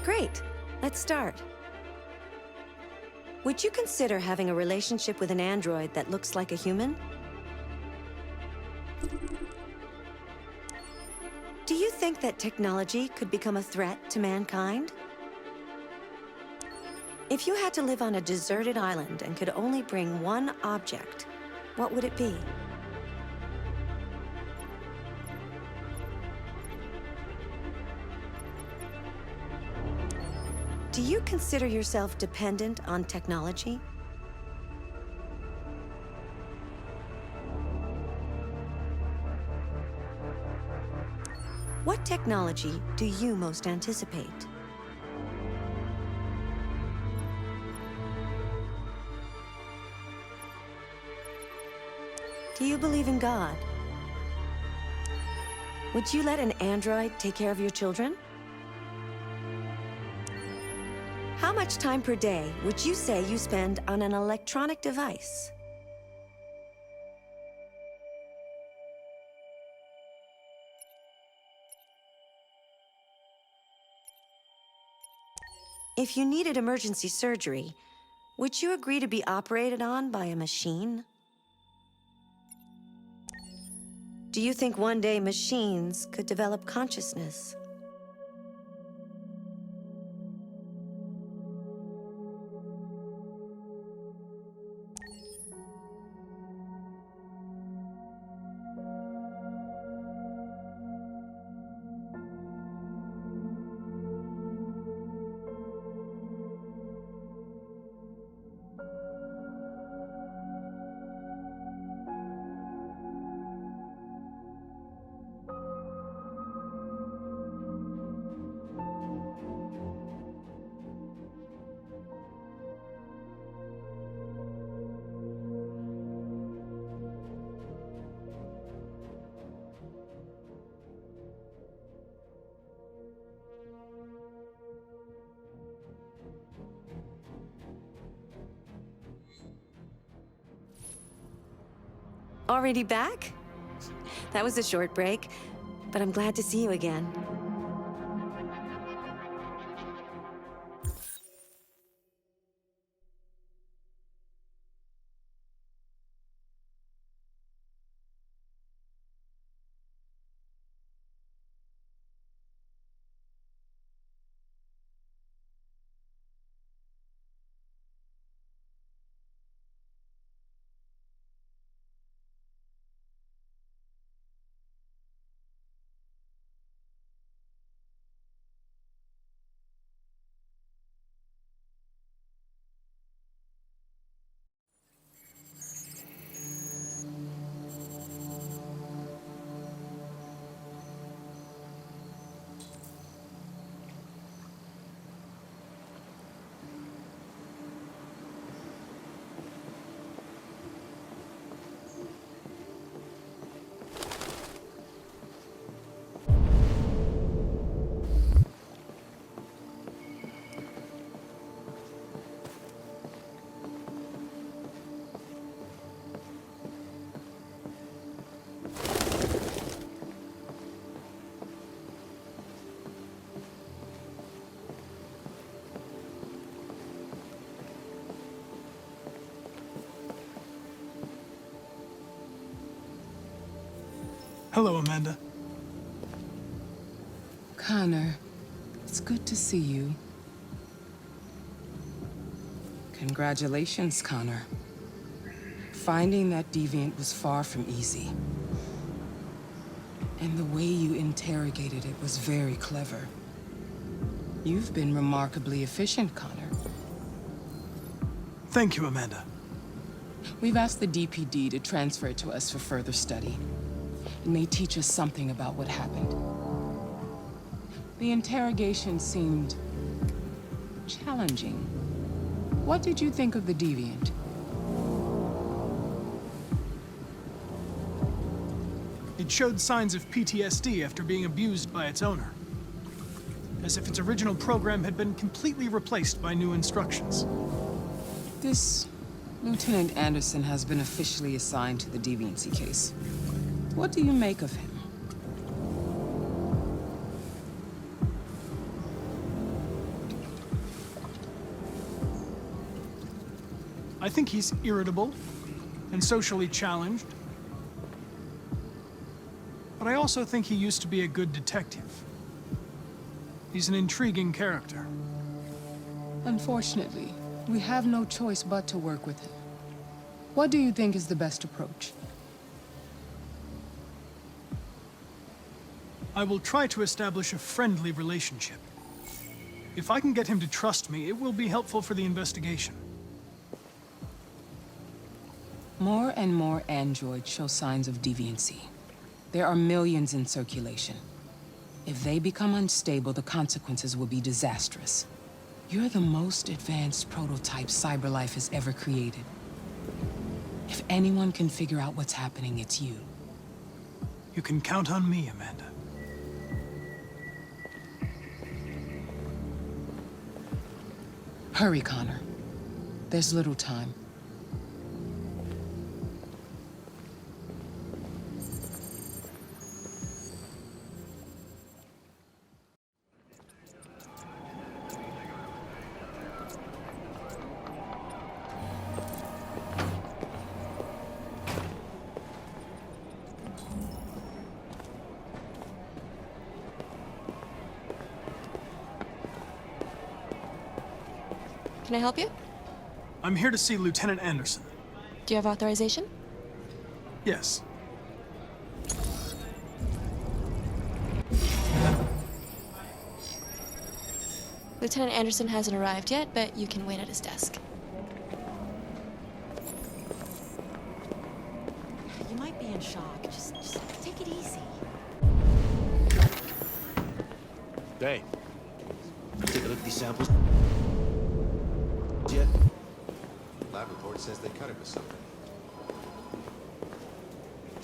Great. Let's start. Would you consider having a relationship with an android that looks like a human? Do you think that technology could become a threat to mankind? If you had to live on a deserted island and could only bring one object, what would it be? Do you consider yourself dependent on technology? What technology do you most anticipate? Do you believe in God? Would you let an android take care of your children? How much time per day would you say you spend on an electronic device? If you needed emergency surgery, would you agree to be operated on by a machine? Do you think one day machines could develop consciousness? Already back? That was a short break, but I'm glad to see you again. Hello, Amanda. Connor, it's good to see you. Congratulations, Connor. Finding that deviant was far from easy. And the way you interrogated it was very clever. You've been remarkably efficient, Connor. Thank you, Amanda. We've asked the DPD to transfer it to us for further study. It may teach us something about what happened. The interrogation seemed challenging. What did you think of the deviant? It showed signs of PTSD after being abused by its owner. As if its original program had been completely replaced by new instructions. This Lieutenant Anderson has been officially assigned to the deviancy case. What do you make of him? I think he's irritable and socially challenged. But I also think he used to be a good detective. He's an intriguing character. Unfortunately, we have no choice but to work with him. What do you think is the best approach? I will try to establish a friendly relationship. If I can get him to trust me, it will be helpful for the investigation. More and more androids show signs of deviancy. There are millions in circulation. If they become unstable, the consequences will be disastrous. You're the most advanced prototype cyberlife has ever created. If anyone can figure out what's happening, it's you. You can count on me, Amanda. Hurry, Connor. There's little time. Can I help you? I'm here to see Lieutenant Anderson. Do you have authorization? Yes. Lieutenant Anderson hasn't arrived yet, but you can wait at his desk. You might be in shock. Just take it easy. Hey, take a look at these samples. Yet? Lab report says they cut it with something.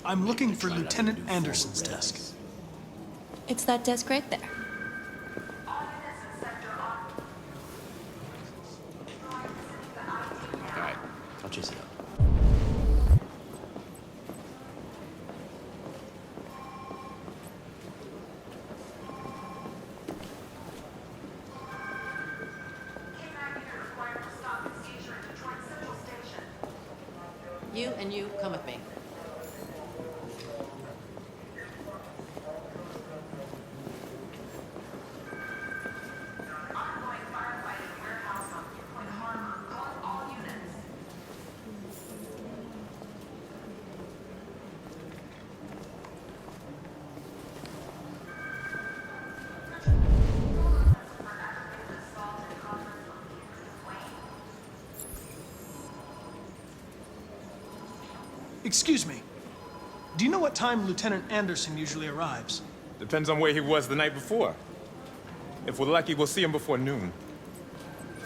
I'm looking for Lieutenant Anderson's desk. It's that desk right there. All right, I'll chase it up. You and you, come with me. Excuse me. Do you know what time Lieutenant Anderson usually arrives? Depends on where he was the night before. If we're lucky, we'll see him before noon.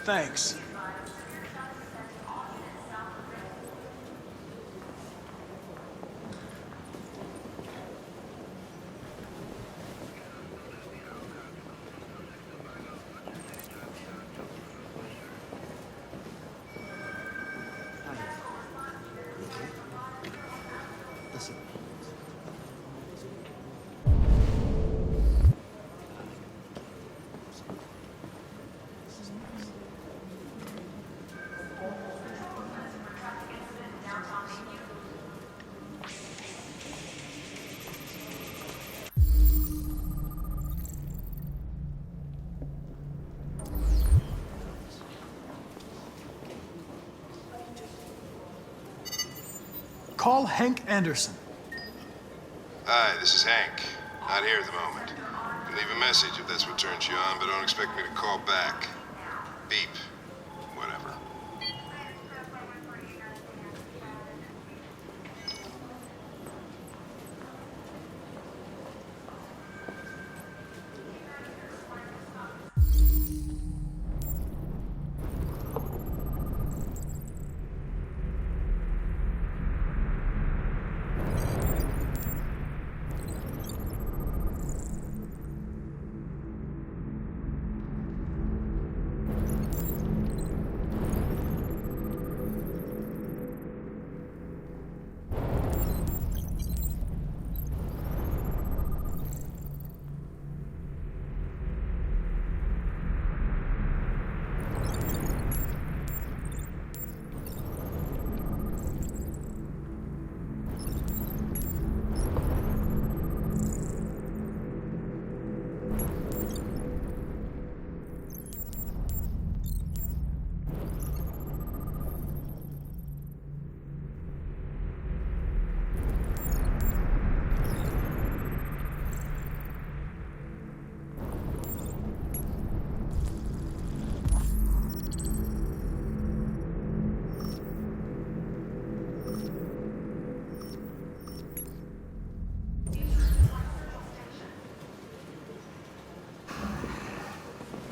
Thanks. Listen. Call Hank Anderson. Hi, this is Hank. Not here at the moment. You can leave a message if that's what turns you on, but don't expect me to call back. Beep. Whatever.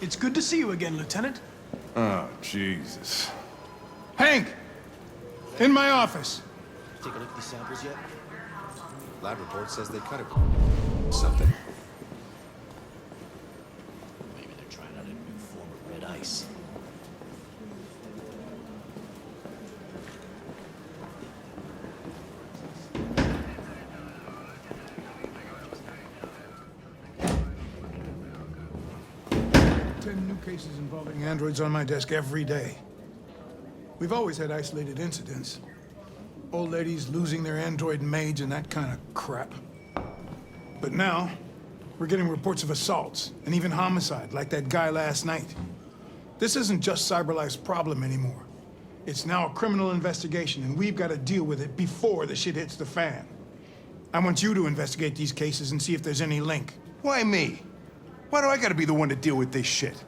It's good to see you again, Lieutenant. Oh, Jesus. Hank! In my office. Take a look at these samples yet? Lab report says they cut it. Something. Maybe they're trying out a new form of red ice. New cases involving androids on my desk every day. We've always had isolated incidents. Old ladies losing their android maids and that kind of crap. But now, we're getting reports of assaults and even homicide, like that guy last night. This isn't just CyberLife's problem anymore. It's now a criminal investigation, and we've got to deal with it before the shit hits the fan. I want you to investigate these cases and see if there's any link. Why me? Why do I gotta be the one to deal with this shit?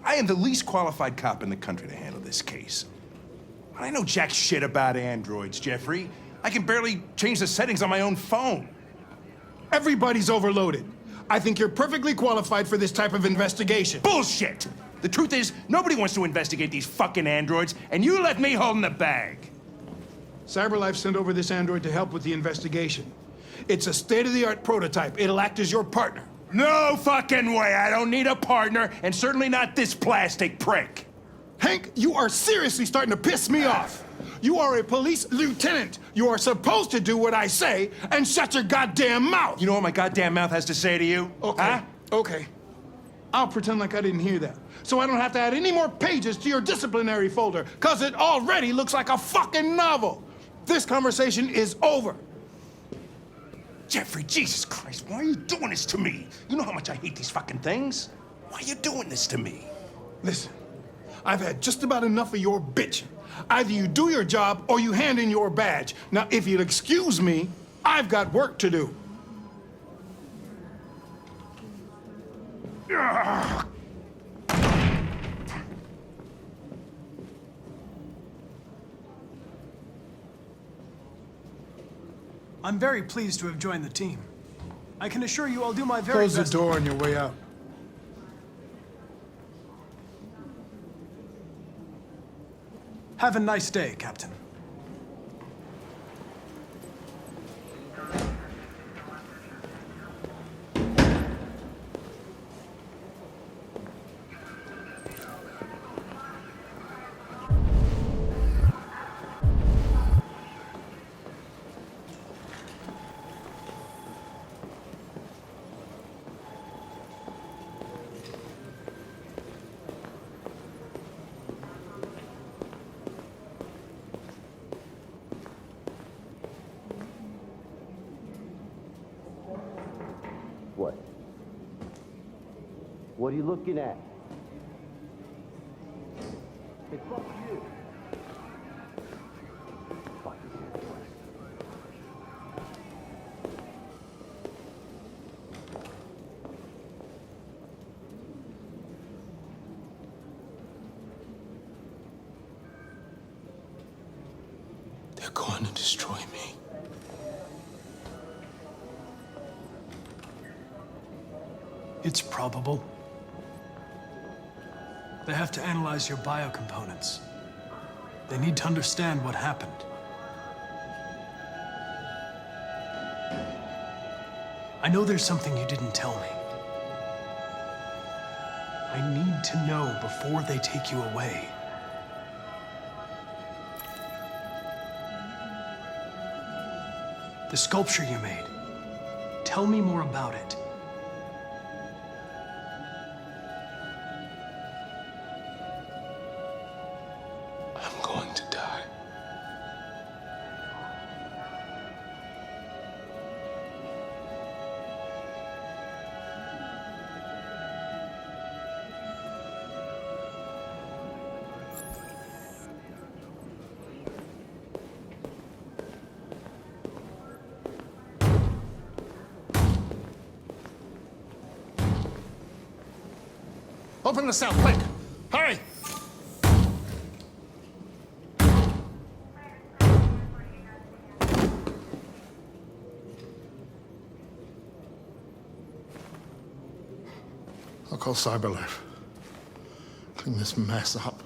I am the least qualified cop in the country to handle this case. I know jack shit about androids, Jeffrey. I can barely change the settings on my own phone. Everybody's overloaded. I think you're perfectly qualified for this type of investigation. Bullshit! The truth is, nobody wants to investigate these fucking androids, and you left me holding the bag. CyberLife sent over this android to help with the investigation. It's a state-of-the-art prototype. It'll act as your partner. No fucking way! I don't need a partner, and certainly not this plastic prick. Hank, you are seriously starting to piss me off. You are a police lieutenant. You are supposed to do what I say and shut your goddamn mouth. You know what my goddamn mouth has to say to you? Okay, huh? okay. I'll pretend like I didn't hear that, so I don't have to add any more pages to your disciplinary folder, because it already looks like a fucking novel. This conversation is over. Jeffrey, Jesus Christ, why are you doing this to me? You know how much I hate these fucking things. Why are you doing this to me? Listen, I've had just about enough of your bitching. Either you do your job or you hand in your badge. Now, if you'll excuse me, I've got work to do. Ugh. I'm very pleased to have joined the team. I can assure you I'll do my very best. Close the door on your way out. Have a nice day, Captain. What? What are you looking at? Hey, fuck you. Fuck you. They're going to destroy me. It's probable. They have to analyze your biocomponents. They need to understand what happened. I know there's something you didn't tell me. I need to know before they take you away. The sculpture you made. Tell me more about it. I'm going to die. Open the cell, quick! Hurry! I'll call CyberLife. clean this mess up.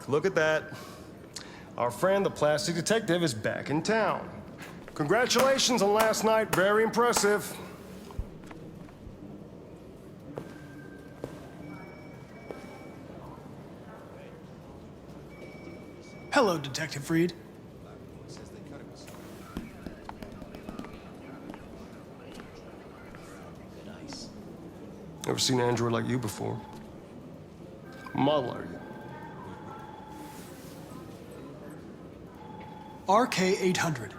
Look at that. Our friend, the plastic detective, is back in town. Congratulations on last night. Very impressive. Hello, Detective Reed. Never seen an android like you before. Model are you? RK-800.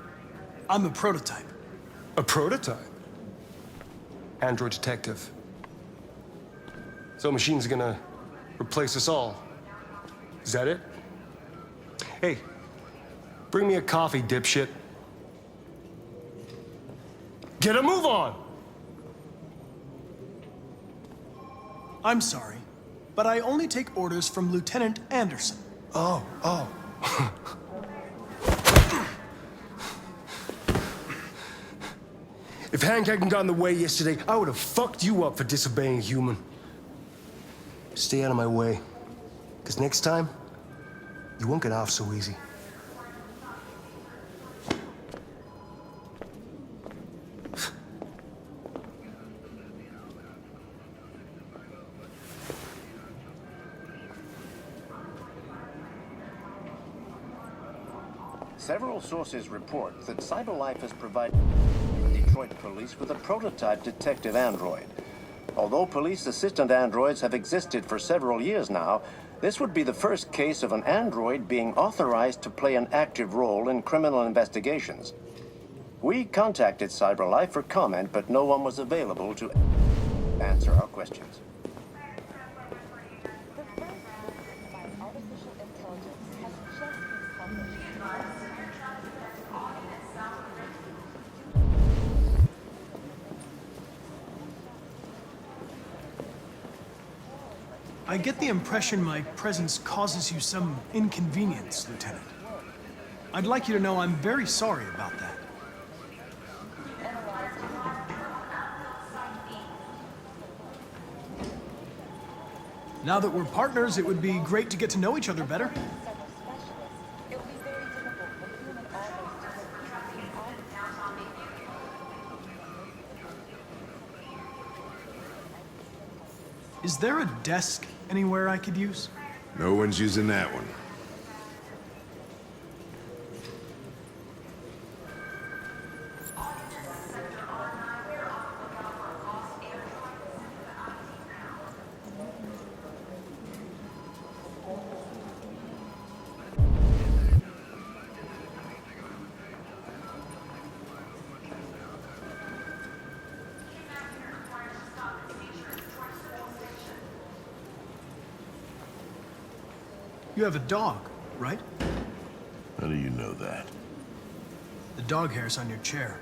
I'm a prototype. A prototype? Android detective. So machine's gonna replace us all. Is that it? Hey, bring me a coffee, dipshit. Get a move on! I'm sorry, but I only take orders from Lieutenant Anderson. Oh. If Hank hadn't gotten in the way yesterday, I would have fucked you up for disobeying a human. Stay out of my way, because next time, you won't get off so easy. Several sources report that CyberLife has provided the Detroit police with a prototype detective android. Although police assistant androids have existed for several years now, this would be the first case of an android being authorized to play an active role in criminal investigations. We contacted CyberLife for comment, but no one was available to answer our questions. I get the impression my presence causes you some inconvenience, Lieutenant. I'd like you to know I'm very sorry about that. Now that we're partners, it would be great to get to know each other better. Is there a desk anywhere I could use? No one's using that one. You have a dog, right? How do you know that? The dog hair's on your chair.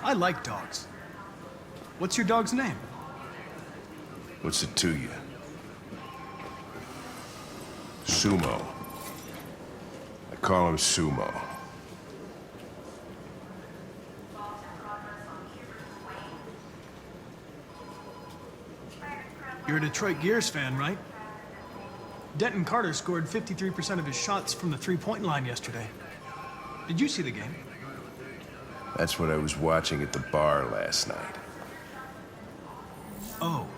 I like dogs. What's your dog's name? What's it to you? Sumo. I call him Sumo. You're a Detroit Gears fan, right? Denton Carter scored 53% of his shots from the three-point line yesterday. Did you see the game? That's what I was watching at the bar last night. Oh.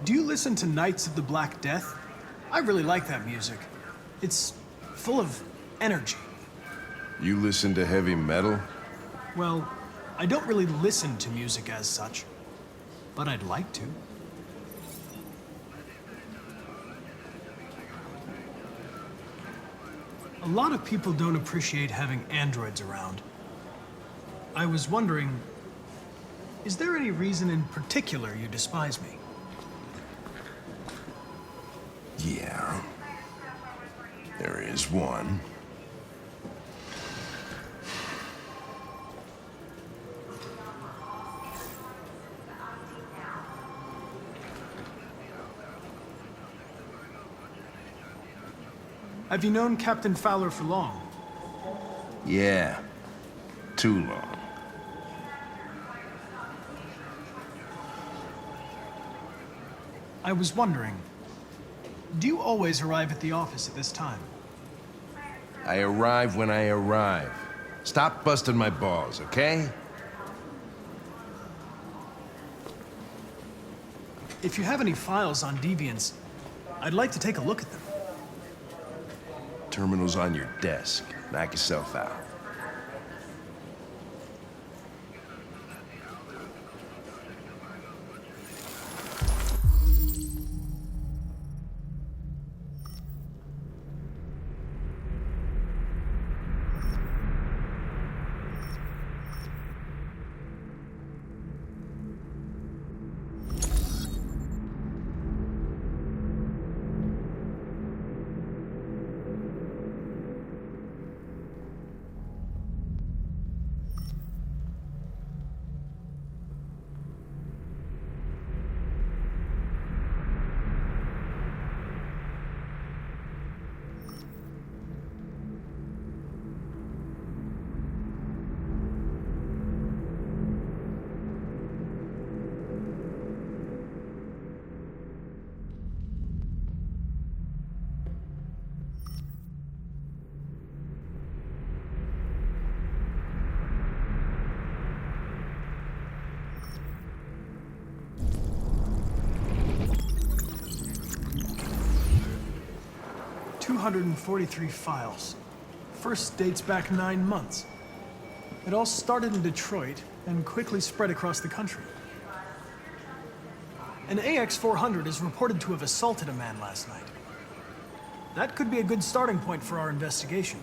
Do you listen to Knights of the Black Death? I really like that music. It's full of energy. You listen to heavy metal? Well, I don't really listen to music as such, but I'd like to. A lot of people don't appreciate having androids around. I was wondering, is there any reason in particular you despise me? Yeah. There is one. Have you known Captain Fowler for long? Yeah. Too long. I was wondering, do you always arrive at the office at this time? I arrive when I arrive. Stop busting my balls, okay? If you have any files on deviants, I'd like to take a look at them. Terminal's on your desk. Knock yourself out. .243 files. First dates back 9 months. It all started in Detroit and quickly spread across the country. An AX-400 is reported to have assaulted a man last night. That could be a good starting point for our investigation.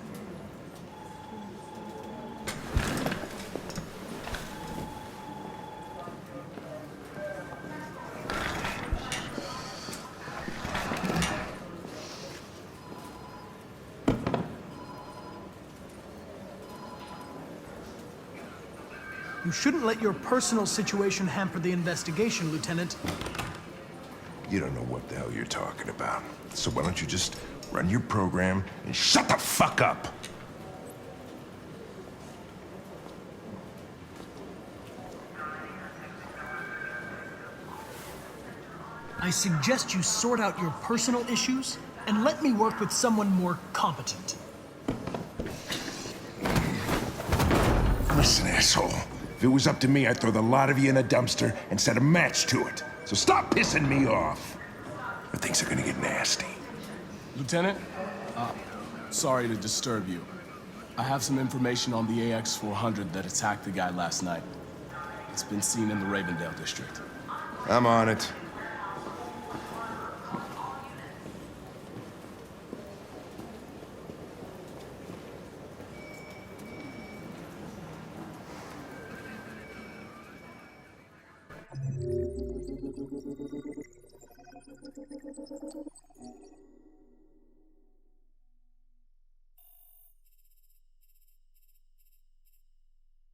You shouldn't let your personal situation hamper the investigation, Lieutenant. You don't know what the hell you're talking about. So why don't you just run your program and shut the fuck up? I suggest you sort out your personal issues and let me work with someone more competent. Listen, asshole. If it was up to me, I'd throw the lot of you in a dumpster and set a match to it. So stop pissing me off. Or things are gonna get nasty. Lieutenant, sorry to disturb you. I have some information on the AX-400 that attacked the guy last night. It's been seen in the Ravendale district. I'm on it.